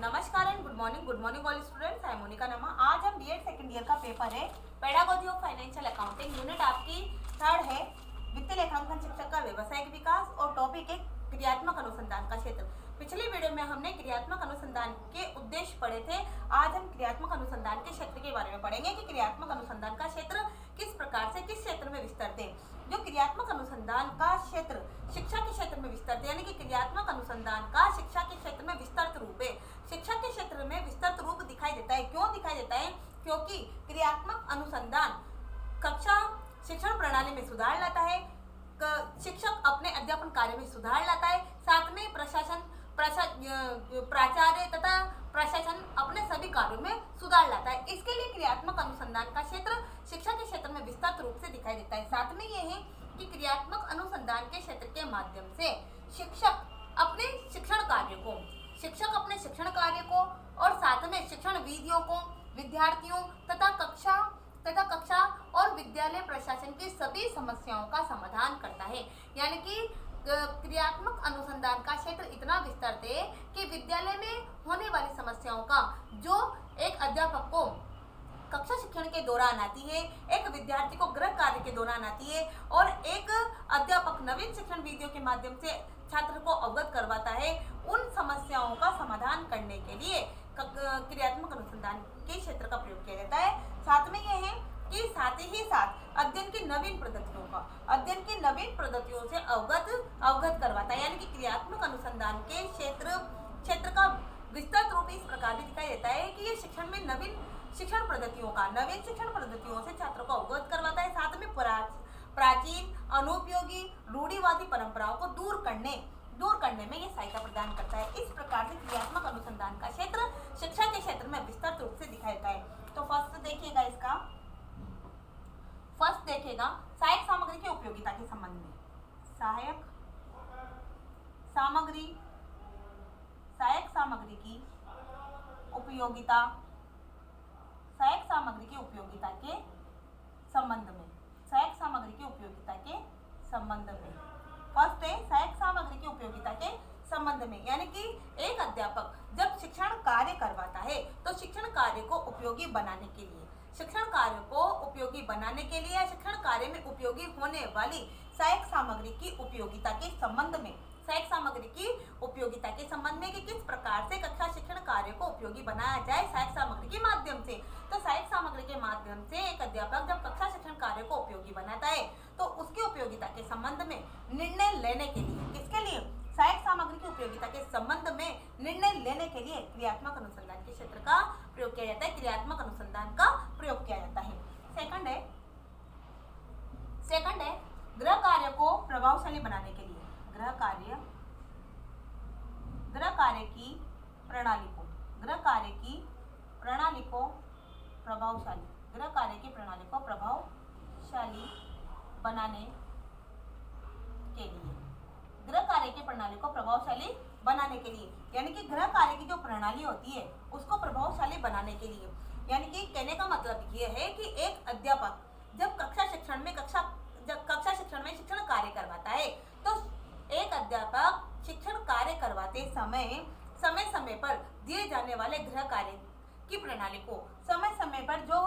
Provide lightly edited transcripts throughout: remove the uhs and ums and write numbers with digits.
नमस्कार and good morning all students. I Monika Nama. आज हम बीएड सेकंड ईयर का पेपर है pedagogy of financial accounting. Unit आपकी थर्ड है वित्तीय लेखांकन शिक्षक का व्यावसायिक विकास और टॉपिक है क्रियात्मक अनुसंधान का क्षेत्र। पिछली वीडियो में हमने क्रियात्मक अनुसंधान के उद्देश्य पढ़े थे। आज हम क्रियात्मक अनुसंधान के क्षेत्र के बारे में पढ़ेंगे कि क्रियात्मक अनुसंधान का क्षेत्र किस प्रकार से किस क्षेत्र में विस्तृत है। जो क्रियात्मक अनुसंधान का क्षेत्र शिक्षा के क्षेत्र में विस्तृत है, यानी कि क्रियात्मक अनुसंधान का शिक्षा के क्षेत्र में विस्तृत रूप है। शिक्षा के क्षेत्र में विस्तृत रूप दिखाई देता है। क्यों दिखाई देता है? क्योंकि क्रियात्मक अनुसंधान कक्षा शिक्षण प्रणाली में सुधार लाता है, शिक्षक अपने अध्यापन कार्य में सुधार लाता है, साथ में प्राचार्य तथा प्रशासन अपने सभी कार्यों में सुधार लाता है। इसके लिए क्रियात्मक अनुसंधान का क्षेत्र शिक्षा के क्षेत्र में विस्तृत रूप से दिखाई देता है। साथ में यह है कि क्रियात्मक अनुसंधान के क्षेत्र के माध्यम से शिक्षक अपने शिक्षण कार्य को और साथ में शिक्षण विधियों को विद्यार्थियों तथा कक्षा और विद्यालय प्रशासन की सभी समस्याओं का समाधान करता है। यानी कि क्रियात्मक अनुसंधान का क्षेत्र इतना विस्तृत है कि विद्यालय में होने वाली समस्याओं का जो एक अध्यापक को कक्षा शिक्षण के दौरान आती है, एक विद्यार्थी को गृह कार्य के दौरान आती है और एक अध्यापक नवीन शिक्षण विधियों के माध्यम से छात्र को अवगत करवाता है, उन समस्याओं का समाधान करने के लिए क्रियात्मक अनुसंधान के क्षेत्र का प्रयोग किया जाता है। साथ में यह है कि साथ ही साथ अध्ययन की नवीन पद्धतियों से अवगत करवाता है। यानी कि क्रियात्मक अनुसंधान के क्षेत्र का विस्तृत रूप इस प्रकार भी दिखाई देता है कि ये शिक्षण में नवीन शिक्षण पद्धतियों से छात्रों को अवगत करवाता है। साथ में प्राचीन अनुपयोगी रूढ़िवादी परंपराओं को दूर करने में यह सहायता प्रदान करता है। इस प्रकार से क्रियात्मक अनुसंधान का क्षेत्र शिक्षा के क्षेत्र में विस्तृत रूप से दिखाई देता है। तो फर्स्ट देखिएगा सहायक सामग्री की उपयोगिता के संबंध में। सहायक सामग्री की उपयोगिता के संबंध में फर्स्ट है सहायक सामग्री की उपयोगिता के संबंध में। यानी कि एक अध्यापक जब शिक्षण कार्य करवाता है तो शिक्षण कार्य को उपयोगी बनाने के लिए या शिक्षण कार्य में उपयोगी होने वाली सहायक सामग्री की उपयोगिता के संबंध में कि किस प्रकार से कक्षा शिक्षण कार्य को उपयोगी बनाया जाए सहायक सामग्री के माध्यम से। तो सहायक सामग्री के माध्यम से एक अध्यापक जब कक्षा शिक्षण कार्य को उपयोगी बनाता है तो उसकी उपयोगिता के संबंध में निर्णय लेने के लिए सहायक सामग्री की उपयोगिता के संबंध में निर्णय लेने के लिए क्रियात्मक अनुसंधान के क्षेत्र का प्रयोग किया जाता है, क्रियात्मक अनुसंधान का प्रयोग किया जाता है। सेकंड है गृह कार्य को प्रभावशाली बनाने के लिए गृह कार्य की प्रणाली को प्रभावशाली बनाने के लिए यानी कि गृह कार्य की जो प्रणाली होती है उसको प्रभावशाली बनाने के लिए, यानी कि कहने का मतलब ये है कि एक अध्यापक जब कक्षा शिक्षण में शिक्षण कार्य करवाता है तो एक अध्यापक शिक्षण कार्य करवाते समय पर दिए जाने वाले गृह कार्य की प्रणाली को समय पर जो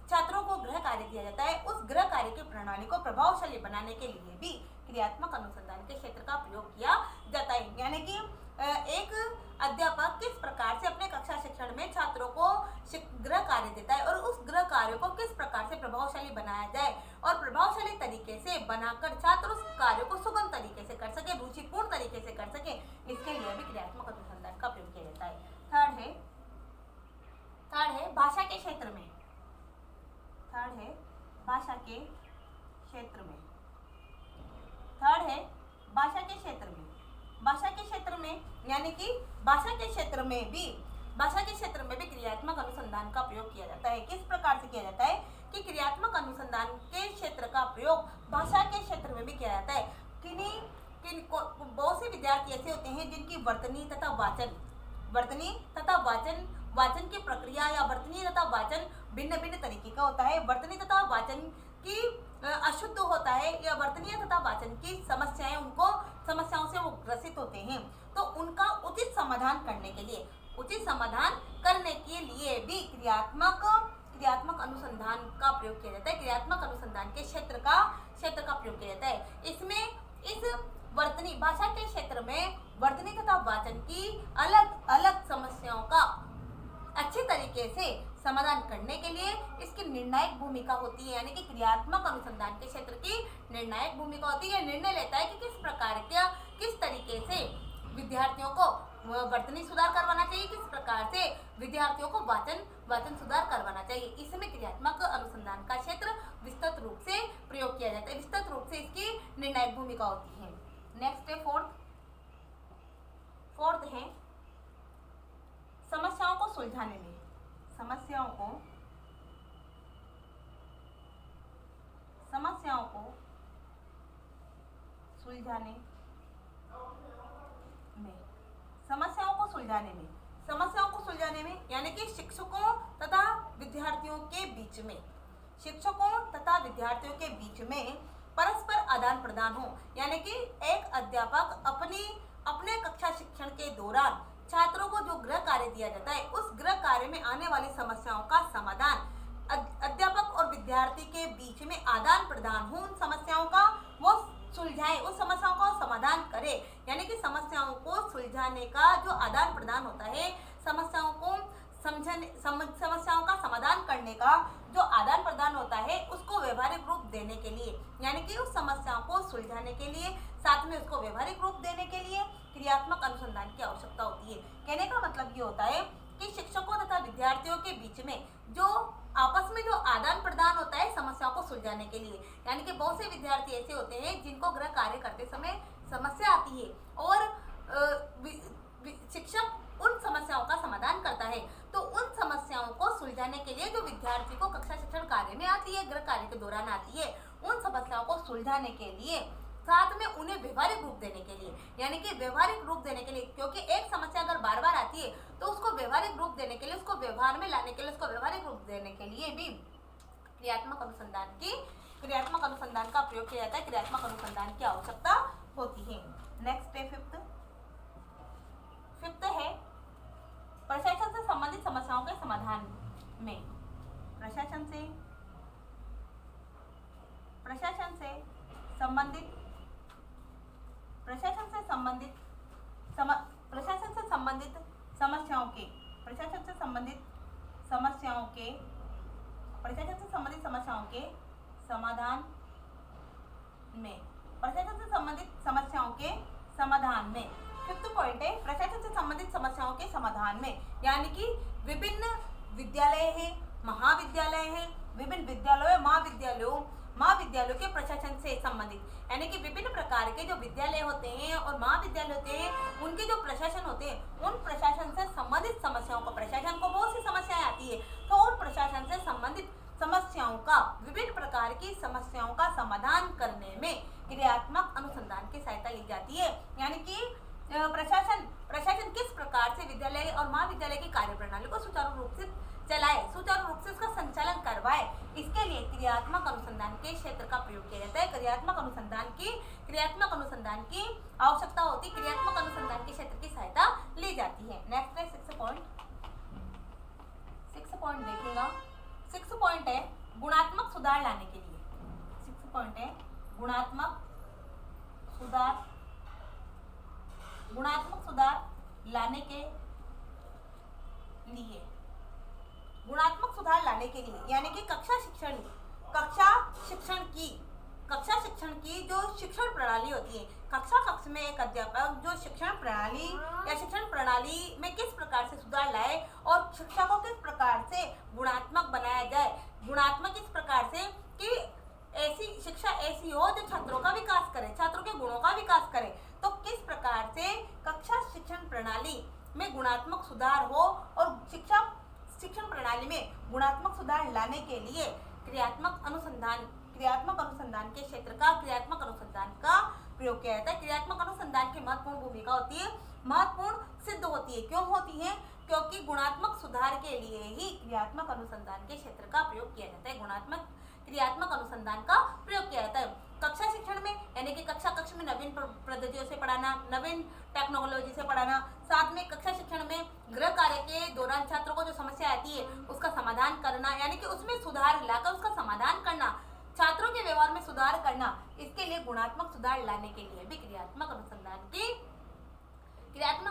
छात्रों को गृह कार्य दिया जाता है उस गृह कार्य की प्रणाली को प्रभावशाली बनाने के लिए भी क्रियात्मक अनुसंधान के क्षेत्र का प्रयोग किया जाता है। यानी कि एक अध्यापक किस प्रकार से अपने कक्षा शिक्षण में छात्रों को गृह कार्य देता है और उस गृह कार्य को किस प्रकार से प्रभावशाली बनाया जाए और प्रभावशाली तरीके से बनाकर छात्र उस कार्य को सुगम तरीके से कर सके, रुचिपूर्ण तरीके से कर सके, इसके लिए भी क्रियात्मक अनुसंधान का प्रयोग किया जाता है। थर्ड है भाषा के क्षेत्र में यानी कि भाषा के क्षेत्र में भी क्रियात्मक अनुसंधान का प्रयोग किया जाता है। किस प्रकार से किया जाता है कि क्रियात्मक अनुसंधान के क्षेत्र का प्रयोग भाषा के क्षेत्र में भी किया जाता है। बहुत से विद्यार्थी ऐसे होते हैं जिनकी वर्तनी तथा वाचन की प्रक्रिया या वर्तनी तथा वाचन भिन्न तरीके का होता है। वर्तनी तथा वाचन की अशुद्ध होता है या वर्तनीय तथा वाचन की समस्याओं से वो ग्रसित होते हैं, तो उनका उचित समाधान करने के लिए उचित समाधान करने के लिए भी क्रियात्मक अनुसंधान का प्रयोग किया जाता है। क्रियात्मक अनुसंधान के क्षेत्र का प्रयोग किया जाता है। इसमें इस वर्तनी भाषा के क्षेत्र में वर्तनी तथा वाचन की अलग अलग समस्याओं का अच्छे तरीके से समाधान करने के लिए इसकी निर्णायक भूमिका होती है। यानी कि क्रियात्मक अनुसंधान के क्षेत्र की निर्णायक भूमिका होती है। निर्णय लेता है कि किस तरीके से विद्यार्थियों को वर्तनी सुधार करवाना चाहिए, किस प्रकार से विद्यार्थियों को वाचन सुधार करवाना चाहिए। इसमें क्रियात्मक अनुसंधान का क्षेत्र विस्तृत रूप से प्रयोग किया जाता है, विस्तृत रूप से इसकी निर्णायक भूमिका होती है। नेक्स्ट है फोर्थ है समस्याओं को सुलझाने में समस्याओं को सुलझाने में यानी कि शिक्षकों तथा विद्यार्थियों के बीच में परस्पर आदान प्रदान हो। यानी कि एक अध्यापक अपने कक्षा शिक्षण के दौरान छात्रों को जो गृह कार्य दिया जाता है, उस गृह कार्य में आने वाली समस्याओं का समाधान अध्यापक और विद्यार्थी के बीच में आदान प्रदान हो, उन समस्याओं का वो सुलझाए, उस समस्याओं का समाधान करे। यानी कि समस्याओं को सुलझाने का जो आदान प्रदान होता है, समस्याओं का समाधान करने का जो आदान प्रदान होता है, उसको व्यवहारिक रूप देने के लिए, यानी कि उस समस्याओं को सुलझाने के लिए, साथ में उसको व्यवहारिक रूप देने के लिए क्रियात्मक अनुसंधान की आवश्यकता होती है। कहने का मतलब ये होता है कि शिक्षकों तथा विद्यार्थियों के बीच में जो आपस में जो आदान प्रदान होता है समस्याओं को सुलझाने के लिए, यानी कि बहुत से विद्यार्थी ऐसे होते हैं जिनको गृह कार्य करते समय समस्या आती है और शिक्षक उन समस्याओं का समाधान करता है। तो उन समस्याओं को सुलझाने के लिए जो विद्यार्थी को कक्षा शिक्षण कार्य में आती है, गृह कार्य के दौरान आती है, उन समस्याओं को सुलझाने के लिए, साथ में उन्हें व्यवहारिक रूप देने के लिए, यानी कि व्यवहारिक रूप देने के लिए, क्योंकि एक समस्या अगर बार बार आती है तो उसको व्यवहारिक रूप देने के लिए, उसको व्यवहार में लाने के लिए, उसको व्यवहारिक रूप देने के लिए भी क्रियात्मक अनुसंधान का प्रयोग किया जाता है, क्रियात्मक अनुसंधान की आवश्यकता होती है। नेक्स्ट है फिफ्थ है प्रशासन से संबंधित समस्याओं के समाधान में प्रशासन से संबंधित समस्याओं के समाधान में फिफ्थ पॉइंट है प्रशासन से संबंधित समस्याओं के समाधान में, यानी कि विभिन्न विद्यालय हैं, महाविद्यालय हैं, विभिन्न विद्यालयों महाविद्यालयों के प्रशासन से संबंधित, यानी कि विभिन्न प्रकार के जो विद्यालय होते हैं और महाविद्यालय होते हैं, उनके जो प्रशासन होते हैं, उन प्रशासन से संबंधित समस्याओं को, प्रशासन को बहुत सी समस्याएं आती है, तो उन प्रशासन से संबंधित समस्याओं का, विभिन्न प्रकार की समस्याओं का समाधान करने में क्रियात्मक अनुसंधान की सहायता ली जाती है। यानी कि प्रशासन किस प्रकार से विद्यालय और महाविद्यालय की कार्यप्रणाली को सुचारू रूप से चलाए, सुचारू रूप से उसका संचालन करवाए, इसके लिए क्रियात्मक अनुसंधान के क्षेत्र का प्रयोग किया जाता है। क्रियात्मक अनुसंधान की आवश्यकता होती है, क्रियात्मक अनुसंधान के क्षेत्र की सहायता ली जाती है। नेक्स्ट है सिक्स पॉइंट देखिएगा। सिक्स पॉइंट है गुणात्मक सुधार लाने के लिए। सिक्स पॉइंट है गुणात्मक सुधार लाने के लिए, यानी कि कक्षा शिक्षण की जो शिक्षण प्रणाली होती है, कक्ष में एक अध्यापक जो शिक्षण प्रणाली में किस प्रकार से सुधार लाए और शिक्षा को किस प्रकार से गुणात्मक बनाया जाए, गुणात्मक इस प्रकार से कि ऐसी शिक्षा ऐसी हो जो छात्रों का विकास करे, छात्रों के गुणों का विकास करे, तो किस प्रकार से कक्षा शिक्षण प्रणाली में गुणात्मक सुधार हो और शिक्षण प्रणाली में गुणात्मक सुधार लाने के लिए क्रियात्मक अनुसंधान के क्षेत्र का क्रियात्मक अनुसंधान का प्रयोग किया जाता है। क्रियात्मक अनुसंधान की महत्वपूर्ण भूमिका होती है, महत्वपूर्ण सिद्ध होती है। क्यों होती है? क्योंकि गुणात्मक सुधार के लिए ही क्रियात्मक अनुसंधान के क्षेत्र का प्रयोग किया जाता है, क्रियात्मक अनुसंधान का प्रयोग किया जाता है। कक्षा शिक्षण में यानी कि कक्षा में नवीन पद्धतियों से पढ़ाना, नवीन टेक्नोलॉजी से पढ़ाना, साथ में कक्षा शिक्षण में गृह कार्य के दौरान छात्रों को जो समस्या आती है उसका समाधान करना, यानी कि उसमें सुधार लाकर उसका समाधान करना, छात्रों के व्यवहार में सुधार करना, इसके लिए गुणात्मक सुधार लाने के लिए भी क्रियात्मक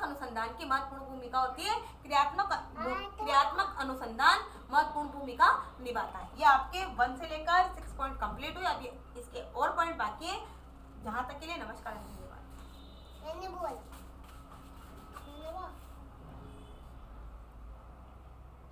अनुसंधान की महत्वपूर्ण भूमिका होती है। क्रियात्मक अनुसंधान महत्वपूर्ण भूमिका निभाता है। ये आपके 1 से लेकर 6 पॉइंट कंप्लीट हुए। अभी इसके और पॉइंट बाकी है। जहां तक के लिए नमस्कार, धन्यवाद।